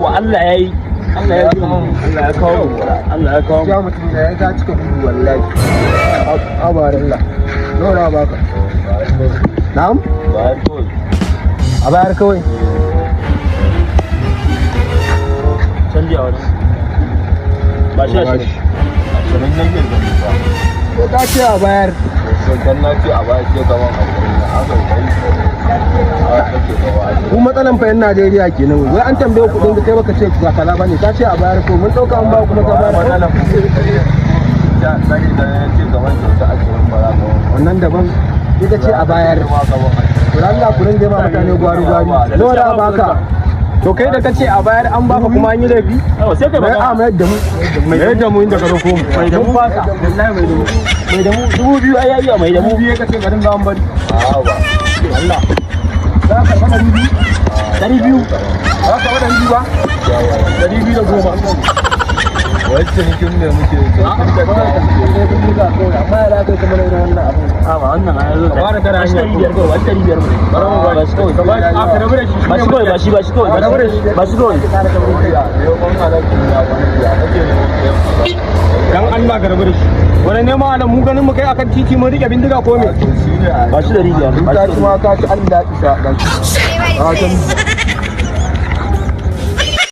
yawwa Allah ya yi. Allah ya kawo Allah ya kawo ya mutum da ya ga cika gudu wallahi abarilla dora baka na'am a bayar kawai canji a wani ba shi a shi ashirin nan yin zan ba ko ka ce a bayar dan na ce a bayar ce gaban ashirin na aka ku matsalan fa yan Najeriya kenan wai an tambaye kudin da kai baka ce ga kaza bane ka ce a bayar ko mun dauka an ba kuma ka bayar matsalan ya sai da ya ce gaban kyauta ashirin ba za ka wannan daban ita ce a bayar to Allah ku ringe ma mutane gwari gwari dora baka to kai da kace a bayar an baka kuma an yi laifi sai kai mai a mai da mu mai da mu inda ka roko mu mai da mu fasa wallahi mai da mu 2000 ai yayi mai da mu biye kace garin ga an bari a ba Allah za ka karba 200 za ka karba 200 ba 210 wacce nikin ne muke amma ya lafiya kuma na irin wannan abu a ba wannan a yanzu ba da tara hanya biyar kawai wani 500 ba shi kawai a ka rabu da shi ba shi kawai ba shi kawai ba shi kawai dan Allah ka rabu da shi wani nema anan mu ganin mu kai akan titi mun rike bindiga ko me ba shi da rijiya ka ci ma ka ci Allah isa